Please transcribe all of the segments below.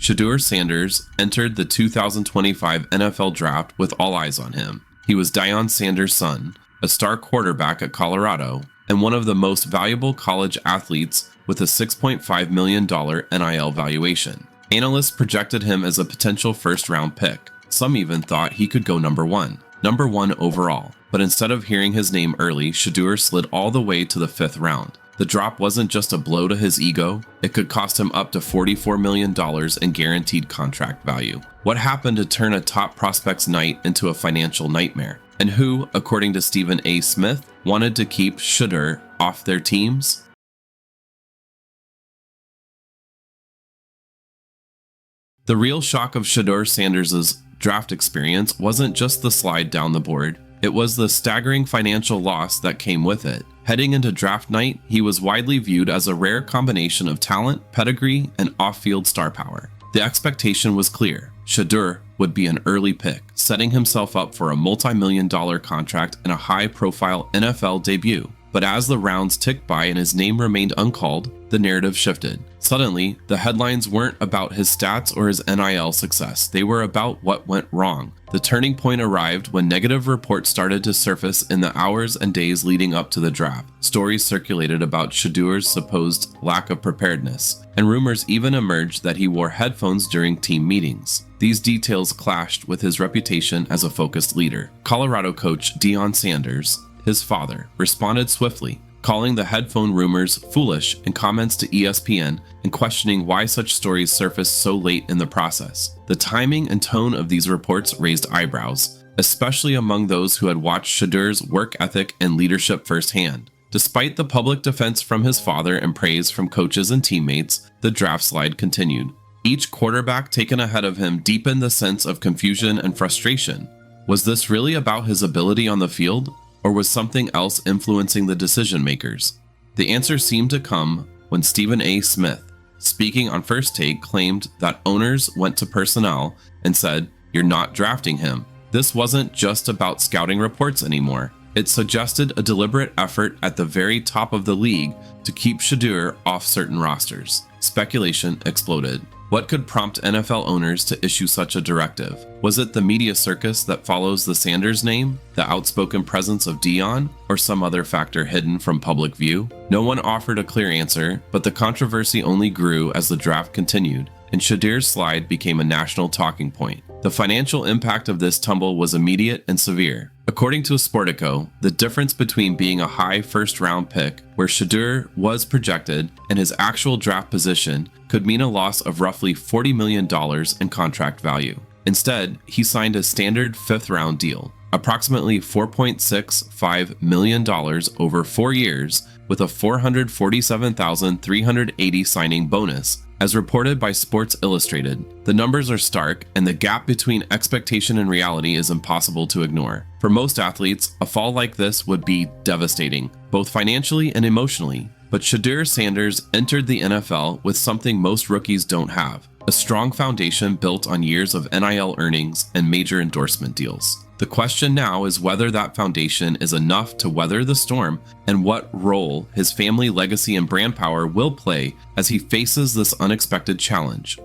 Shedeur Sanders entered the 2025 NFL Draft with all eyes on him. He was Deion Sanders' son, a star quarterback at Colorado, and one of the most valuable college athletes with a $6.5 million NIL valuation. Analysts projected him as a potential first-round pick. Some even thought he could go number one overall. But instead of hearing his name early, Shedeur slid all the way to the 5th round. The drop wasn't just a blow to his ego, it could cost him up to $44 million in guaranteed contract value. What happened to turn a top prospect's night into a financial nightmare? And who, according to Stephen A. Smith, wanted to keep Shedeur off their teams? The real shock of Shedeur Sanders' draft experience wasn't just the slide down the board, it was the staggering financial loss that came with it. Heading into draft night, he was widely viewed as a rare combination of talent, pedigree, and off-field star power. The expectation was clear. Shedeur would be an early pick, setting himself up for a multi-million-dollar contract and a high-profile NFL debut. But as the rounds ticked by and his name remained uncalled, the narrative shifted. Suddenly, the headlines weren't about his stats or his NIL success, they were about what went wrong. The turning point arrived when negative reports started to surface in the hours and days leading up to the draft. Stories circulated about Shedeur's supposed lack of preparedness, and rumors even emerged that he wore headphones during team meetings. These details clashed with his reputation as a focused leader. Colorado coach Deion Sanders, his father, responded swiftly, calling the headphone rumors foolish in comments to ESPN and questioning why such stories surfaced so late in the process. The timing and tone of these reports raised eyebrows, especially among those who had watched Shedeur's work ethic and leadership firsthand. Despite the public defense from his father and praise from coaches and teammates, the draft slide continued. Each quarterback taken ahead of him deepened the sense of confusion and frustration. Was this really about his ability on the field? Or was something else influencing the decision makers? The answer seemed to come when Stephen A. Smith, speaking on First Take, claimed that owners went to personnel and said, "You're not drafting him." This wasn't just about scouting reports anymore. It suggested a deliberate effort at the very top of the league to keep Shedeur off certain rosters. Speculation exploded. What could prompt NFL owners to issue such a directive? Was it the media circus that follows the Sanders name, the outspoken presence of Deion, or some other factor hidden from public view? No one offered a clear answer, but the controversy only grew as the draft continued, and Shedeur's slide became a national talking point. The financial impact of this tumble was immediate and severe. According to Sportico, the difference between being a high first-round pick, where Shedeur was projected, and his actual draft position could mean a loss of roughly $40 million in contract value. Instead, he signed a standard 5th-round deal, approximately $4.65 million over 4 years, with a $447,380 signing bonus. As reported by Sports Illustrated, the numbers are stark, and the gap between expectation and reality is impossible to ignore. For most athletes, a fall like this would be devastating, both financially and emotionally. But Shedeur Sanders entered the NFL with something most rookies don't have: a strong foundation built on years of NIL earnings and major endorsement deals. The question now is whether that foundation is enough to weather the storm, and what role his family legacy and brand power will play as he faces this unexpected challenge.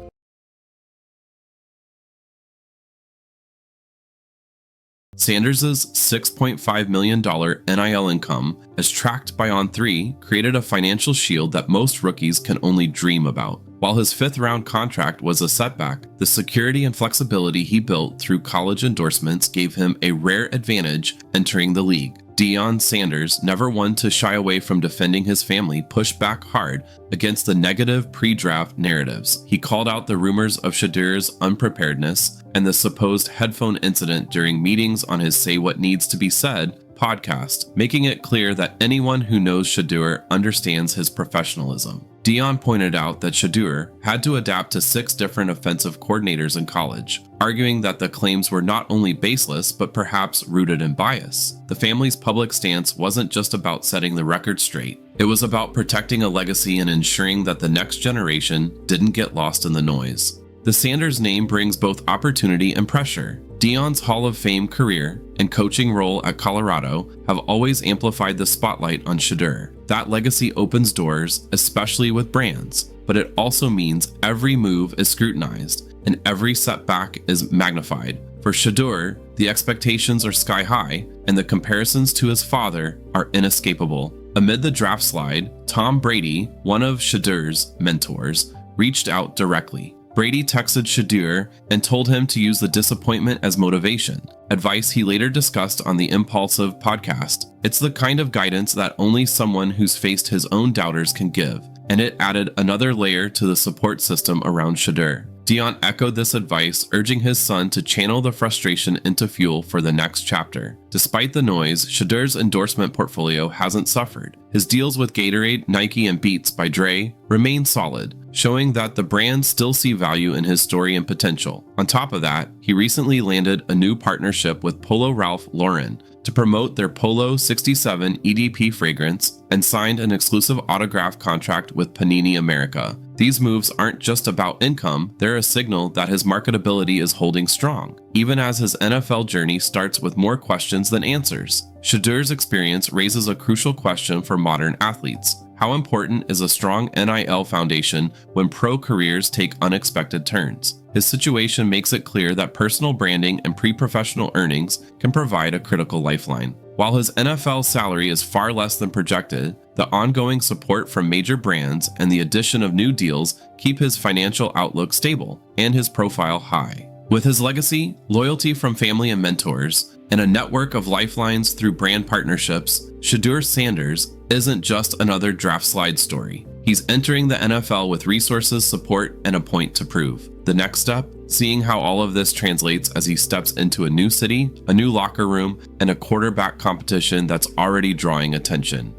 Sanders' $6.5 million NIL income, as tracked by On3, created a financial shield that most rookies can only dream about. While his 5th-round contract was a setback, the security and flexibility he built through college endorsements gave him a rare advantage entering the league. Deion Sanders, never one to shy away from defending his family, pushed back hard against the negative pre-draft narratives. He called out the rumors of Shedeur's unpreparedness and the supposed headphone incident during meetings on his Say What Needs to Be Said podcast, making it clear that anyone who knows Shedeur understands his professionalism. Deion pointed out that Shedeur had to adapt to 6 different offensive coordinators in college, arguing that the claims were not only baseless but perhaps rooted in bias. The family's public stance wasn't just about setting the record straight. It was about protecting a legacy and ensuring that the next generation didn't get lost in the noise. The Sanders name brings both opportunity and pressure. Deion's Hall of Fame career and coaching role at Colorado have always amplified the spotlight on Shedeur. That legacy opens doors, especially with brands. but it also means every move is scrutinized and every setback is magnified. For Shedeur, the expectations are sky high and the comparisons to his father are inescapable. Amid the draft slide, Tom Brady, one of Shedeur's mentors, reached out directly. Brady texted Shedeur and told him to use the disappointment as motivation, advice he later discussed on the Impulsive podcast. It's the kind of guidance that only someone who's faced his own doubters can give, and it added another layer to the support system around Shedeur. Dion echoed this advice, urging his son to channel the frustration into fuel for the next chapter. Despite the noise, Shedeur's endorsement portfolio hasn't suffered. His deals with Gatorade, Nike, and Beats by Dre remain solid, showing that the brands still see value in his story and potential. On top of that, he recently landed a new partnership with Polo Ralph Lauren to promote their Polo 67 EDP fragrance and signed an exclusive autograph contract with Panini America. These moves aren't just about income, they're a signal that his marketability is holding strong, even as his NFL journey starts with more questions than answers. Shedeur's experience raises a crucial question for modern athletes. How important is a strong NIL foundation when pro careers take unexpected turns? His situation makes it clear that personal branding and pre-professional earnings can provide a critical lifeline. While his NFL salary is far less than projected, the ongoing support from major brands and the addition of new deals keep his financial outlook stable and his profile high. With his legacy, loyalty from family and mentors, and a network of lifelines through brand partnerships, Shedeur Sanders isn't just another draft slide story. He's entering the NFL with resources, support, and a point to prove. The next step? Seeing how all of this translates as he steps into a new city, a new locker room, and a quarterback competition that's already drawing attention.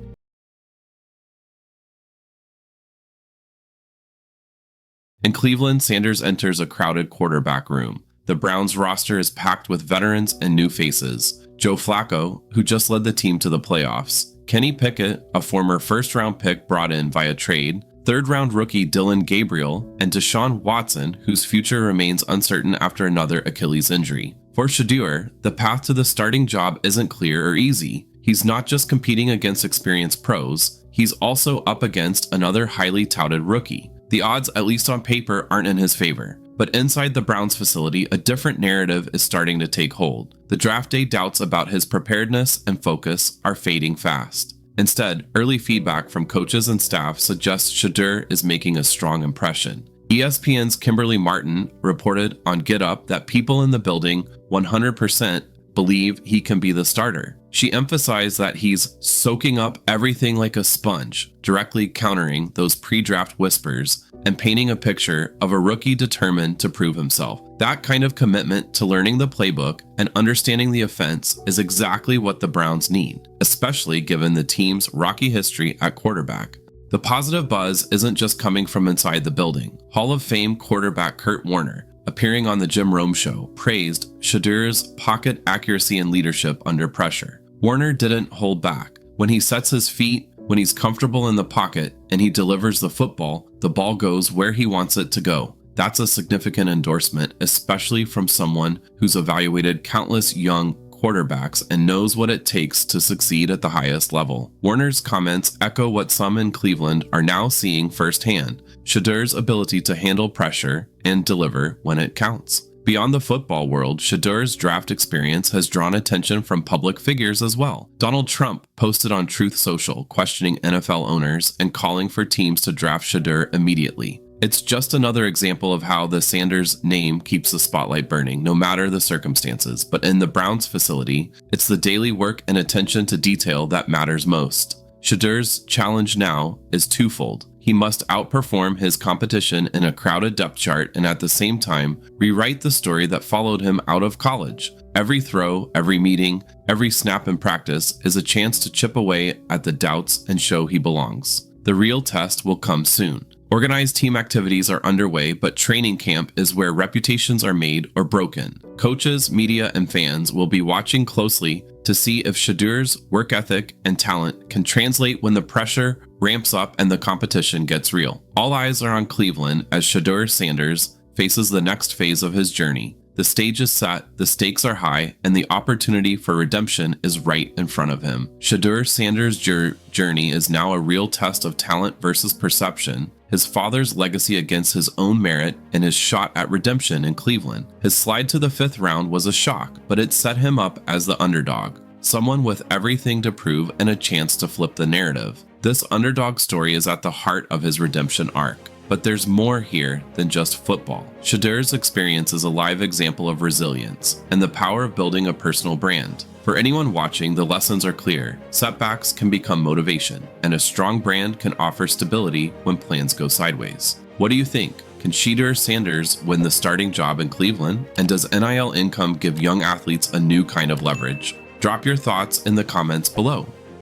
In Cleveland, Sanders enters a crowded quarterback room. The Browns roster is packed with veterans and new faces. Joe Flacco, who just led the team to the playoffs. Kenny Pickett, a former first-round pick brought in via trade. Third-round rookie Dylan Gabriel, and Deshaun Watson, whose future remains uncertain after another Achilles injury. For Shedeur, the path to the starting job isn't clear or easy. He's not just competing against experienced pros, he's also up against another highly touted rookie. The odds, at least on paper, aren't in his favor. But inside the Browns facility, a different narrative is starting to take hold. The draft day doubts about his preparedness and focus are fading fast. Instead, early feedback from coaches and staff suggests Shedeur is making a strong impression. ESPN's Kimberly Martin reported on Get Up that people in the building 100% believe he can be the starter. She emphasized that he's soaking up everything like a sponge, directly countering those pre-draft whispers and painting a picture of a rookie determined to prove himself. That kind of commitment to learning the playbook and understanding the offense is exactly what the Browns need, especially given the team's rocky history at quarterback. The positive buzz isn't just coming from inside the building. Hall of Fame quarterback Kurt Warner, appearing on the Jim Rome Show, praised Shedeur's pocket accuracy and leadership under pressure. Warner didn't hold back. When he sets his feet, when he's comfortable in the pocket, and he delivers the football, the ball goes where he wants it to go. That's a significant endorsement, especially from someone who's evaluated countless young quarterbacks and knows what it takes to succeed at the highest level. Warner's comments echo what some in Cleveland are now seeing firsthand: Shedeur's ability to handle pressure and deliver when it counts. Beyond the football world, Shedeur's draft experience has drawn attention from public figures as well. Donald Trump posted on Truth Social questioning NFL owners and calling for teams to draft Shedeur immediately. It's just another example of how the Sanders name keeps the spotlight burning, no matter the circumstances. But in the Browns facility, it's the daily work and attention to detail that matters most. Shedeur's challenge now is twofold. He must outperform his competition in a crowded depth chart and at the same time rewrite the story that followed him out of college. Every throw, every meeting, every snap in practice is a chance to chip away at the doubts and show he belongs. The real test will come soon. Organized team activities are underway, but training camp is where reputations are made or broken. Coaches, media, and fans will be watching closely to see if Shedeur's work ethic and talent can translate when the pressure ramps up and the competition gets real. All eyes are on Cleveland as Shedeur Sanders faces the next phase of his journey. The stage is set, the stakes are high, and the opportunity for redemption is right in front of him. Shedeur Sanders' journey is now a real test of talent versus perception, his father's legacy against his own merit, and his shot at redemption in Cleveland. His slide to the 5th round was a shock, but it set him up as the underdog, someone with everything to prove and a chance to flip the narrative. This underdog story is at the heart of his redemption arc. But there's more here than just football. Shedeur's experience is a live example of resilience and the power of building a personal brand. For anyone watching, the lessons are clear. Setbacks can become motivation, and a strong brand can offer stability when plans go sideways. What do you think? Can Shedeur Sanders win the starting job in Cleveland? And does NIL income give young athletes a new kind of leverage? Drop your thoughts in the comments below.